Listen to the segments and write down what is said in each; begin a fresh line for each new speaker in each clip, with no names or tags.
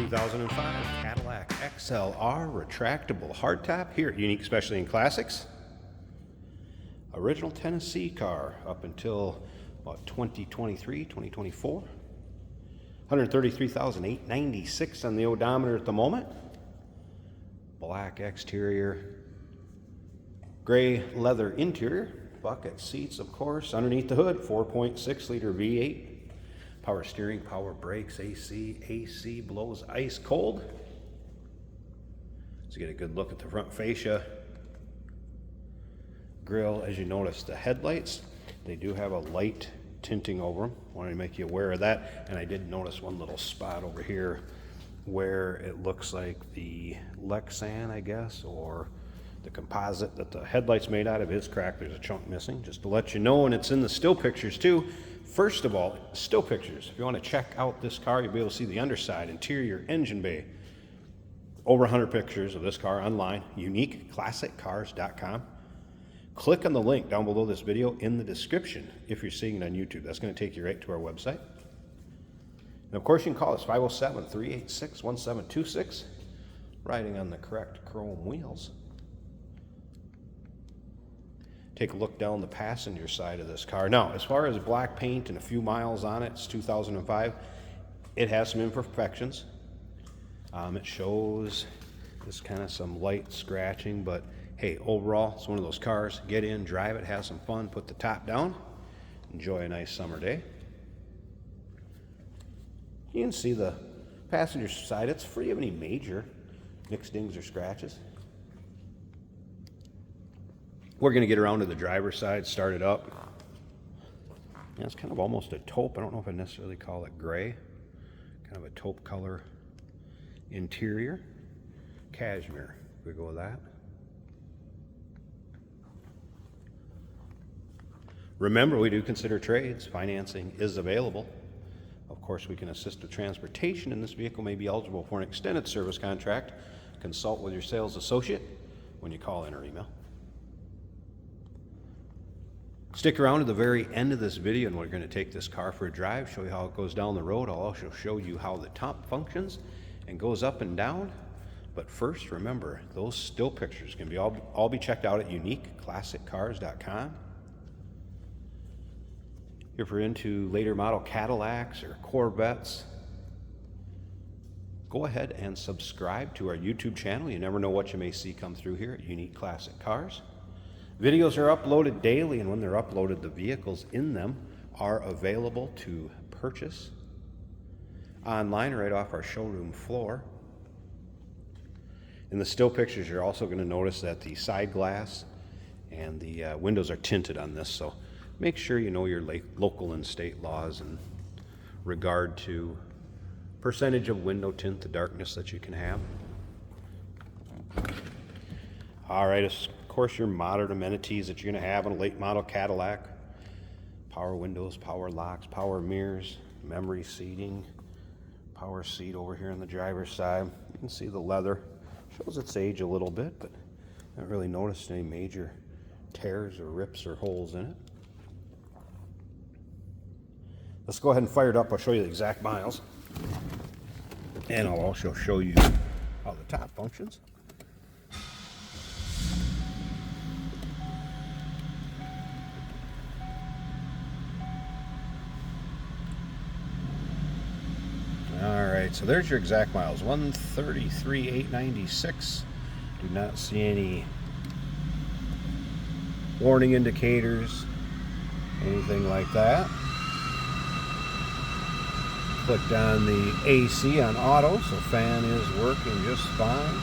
2005 Cadillac XLR retractable hardtop here at Unique Specialty and Classics. Original Tennessee car up until about 2023, 2024. 133,896 on the odometer at the moment. Black exterior, gray leather interior, bucket seats of course. Underneath the hood, 4.6 liter V8. Power steering, power brakes, AC blows ice cold. Let's get a good look at the front fascia. Grille, as you notice, the headlights, they do have a light tinting over them. Wanted to make you aware of that. And I did notice one little spot over here where it looks like the Lexan, I guess, or the composite that the headlight's made out of is cracked. There's a chunk missing, just to let you know, and it's in the still pictures too. First of all, still pictures. If you want to check out this car, you'll be able to see the underside, interior, engine bay. Over 100 pictures of this car online, uniqueclassiccars.com. Click on the link down below this video in the description if you're seeing it on YouTube. That's going to take you right to our website. And of course, you can call us 507-386-1726, riding on the correct chrome wheels. Take a look down the passenger side of this car. Now, as far as black paint and a few miles on it, it's 2005. It has some imperfections. It shows just kind of some light scratching, but hey, overall, it's one of those cars. Get in, drive it, have some fun, put the top down, enjoy a nice summer day. You can see the passenger side. It's free of any major nicks, dings, or scratches. We're going to get around to the driver's side, start it up. Yeah, it's kind of almost a taupe. I don't know if I necessarily call it gray. Kind of a taupe color interior. Cashmere, we go with that. Remember, we do consider trades. Financing is available. Of course, we can assist with transportation, and this vehicle may be eligible for an extended service contract. Consult with your sales associate when you call in or email. Stick around to the very end of this video and we're going to take this car for a drive, show you how it goes down the road. I'll also show you how the top functions and goes up and down. But first, remember, those still pictures can be all be checked out at uniqueclassiccars.com. If you're into later model Cadillacs or Corvettes, go ahead and subscribe to our YouTube channel. You never know what you may see come through here at Unique Classic Cars. Videos are uploaded daily, and when they're uploaded, the vehicles in them are available to purchase online right off our showroom floor. In the still pictures, you're also going to notice that the side glass and the windows are tinted on this, so make sure you know your local and state laws in regard to percentage of window tint, the darkness that you can have. All right, of course, your modern amenities that you're going to have on a late model Cadillac. Power windows, power locks, power mirrors, memory seating, power seat over here on the driver's side. You can see the leather. Shows its age a little bit, but I haven't really noticed any major tears or rips or holes in it. Let's go ahead and fire it up. I'll show you the exact miles. And I'll also show you how the top functions. Alright, so there's your exact miles. 133,896. Do not see any warning indicators, anything like that. Clicked on the AC on auto, so fan is working just fine.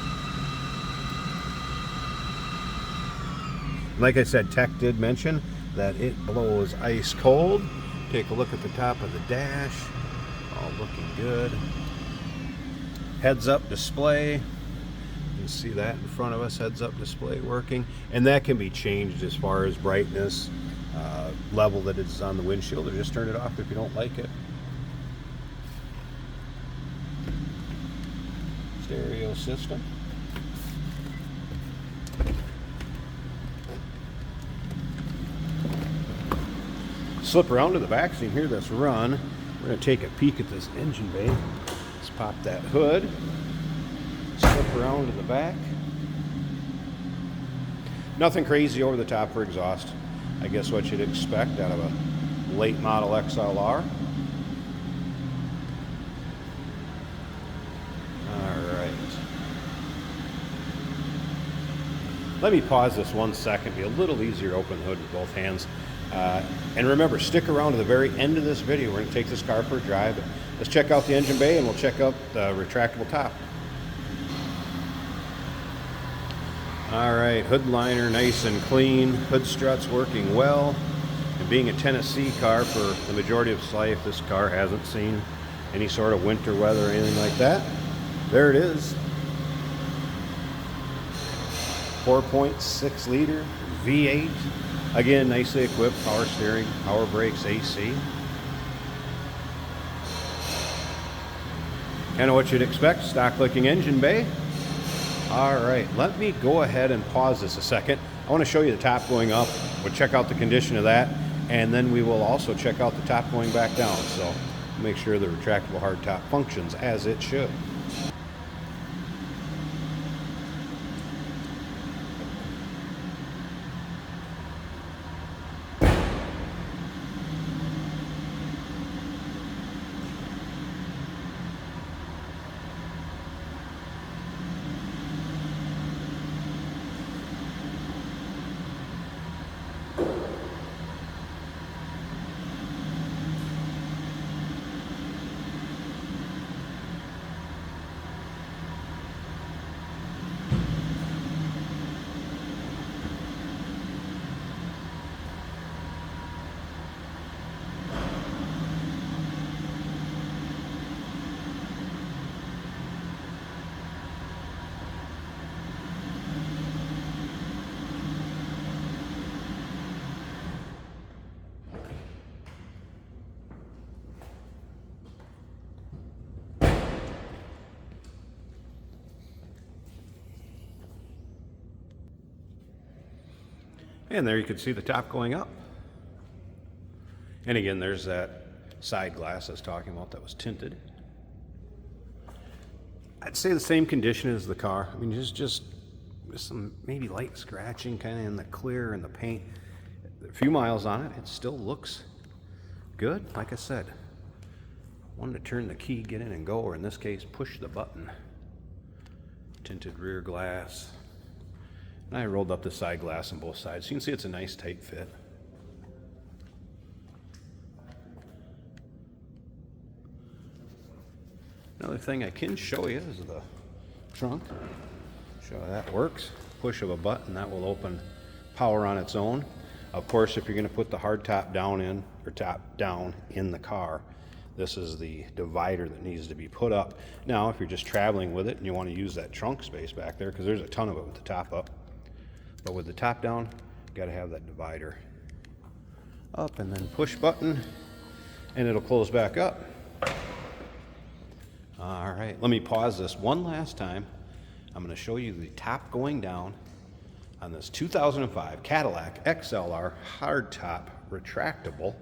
Like I said, Tech did mention that it blows ice cold. Take a look at the top of the dash. All looking good. Heads up display. You can see that in front of us, heads up display working. And that can be changed as far as brightness, level that it's on the windshield, or just turn it off if you don't like it. Stereo system. Slip around to the back so you can hear this run. We're going to take a peek at this engine bay, Let's pop that hood, slip around to the back. Nothing crazy over the top for exhaust. I guess what you'd expect out of a late model XLR. Alright. Let me pause this 1 second. Be a little easier to open the hood with both hands. And remember, stick around to the very end of this video. We're going to take this car for a drive. Let's check out the engine bay and we'll check out the retractable top. Alright, hood liner nice and clean. Hood struts working well. And being a Tennessee car for the majority of its life, this car hasn't seen any sort of winter weather or anything like that. There it is. 4.6 liter V8. Again, nicely equipped, power steering, power brakes, AC. Kind of what you'd expect, stock looking engine bay. All right, let me go ahead and pause this a second. I want to show you the top going up. We'll check out the condition of that, and then we will also check out the top going back down. So make sure the retractable hardtop functions as it should. And there you can see the top going up. And again, there's that side glass I was talking about that was tinted. I'd say the same condition as the car. I mean, just some maybe light scratching kind of in the clear and the paint. A few miles on it, it still looks good. Like I said, wanted to turn the key, get in and go, or in this case, push the button. Tinted rear glass. And I rolled up the side glass on both sides. So you can see it's a nice tight fit. Another thing I can show you is the trunk. Show how that works. Push of a button, that will open power on its own. Of course, if you're going to put the hard top down in, or top down in the car, this is the divider that needs to be put up. Now, if you're just traveling with it and you want to use that trunk space back there, because there's a ton of it with the top up, but with the top down, you got to have that divider up and then push button and it'll close back up. All right, let me pause this one last time. I'm going to show you the top going down on this 2005 Cadillac XLR hardtop retractable.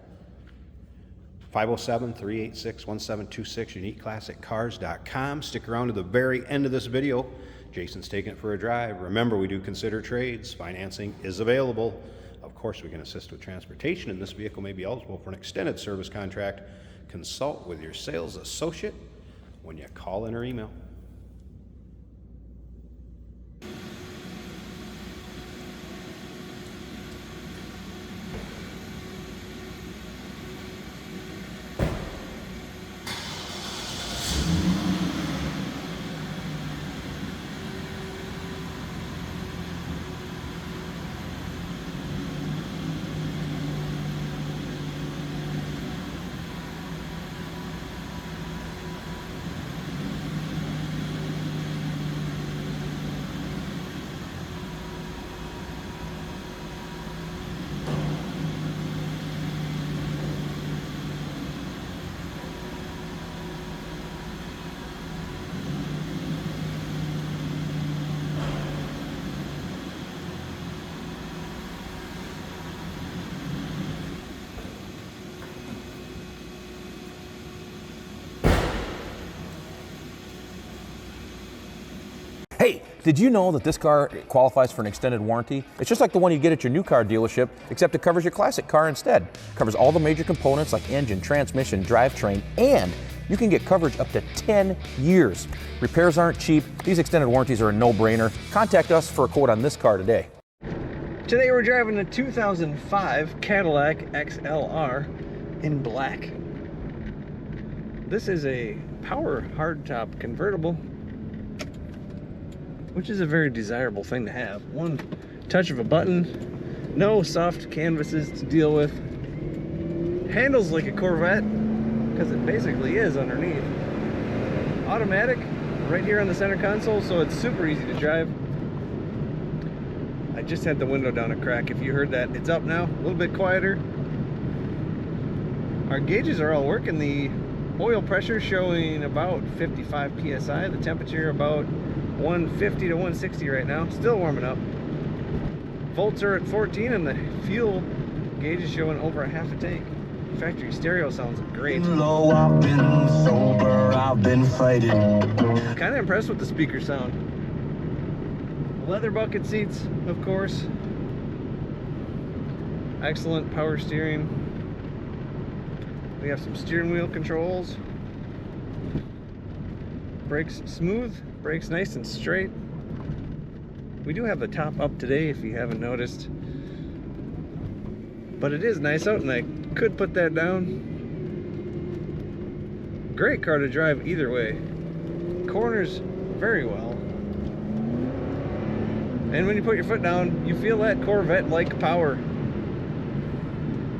507-386-1726, uniqueclassiccars.com. Stick around to the very end of this video. Jason's taking it for a drive. Remember, we do consider trades. Financing is available. Of course, we can assist with transportation, and this vehicle may be eligible for an extended service contract. Consult with your sales associate when you call in or email.
Hey, did you know that this car qualifies for an extended warranty? It's just like the one you get at your new car dealership, except it covers your classic car instead. It covers all the major components like engine, transmission, drivetrain, and you can get coverage up to 10 years. Repairs aren't cheap. These extended warranties are a no-brainer. Contact us for a quote on this car today.
Today we're driving a 2005 Cadillac XLR in black. This is a power hardtop convertible, which is a very desirable thing to have. One touch of a button, no soft canvases to deal with. Handles like a Corvette, because it basically is underneath. Automatic, right here on the center console, so it's super easy to drive. I just had the window down a crack. If you heard that, it's up now, a little bit quieter. Our gauges are all working. The oil pressure showing about 55 psi, the temperature about 150 to 160 right now, still warming up. Volts are at 14 and the fuel gauge is showing over a half a tank. Factory stereo sounds great.
Low, I've been sober, I've been fighting.
Kind of impressed with the speaker sound. Leather bucket seats, of course. Excellent power steering. We have some steering wheel controls. Brakes smooth, brakes nice and straight. We do have the top up today if you haven't noticed. But it is nice out and I could put that down. Great car to drive either way. Corners very well. And when you put your foot down, you feel that Corvette-like power.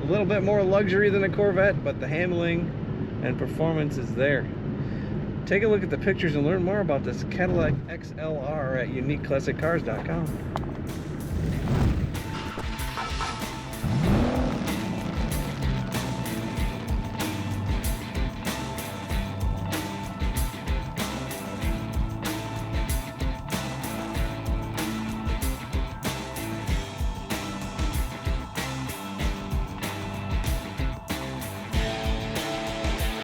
A little bit more luxury than a Corvette, but the handling and performance is there. Take a look at the pictures and learn more about this Cadillac XLR at uniqueclassiccars.com.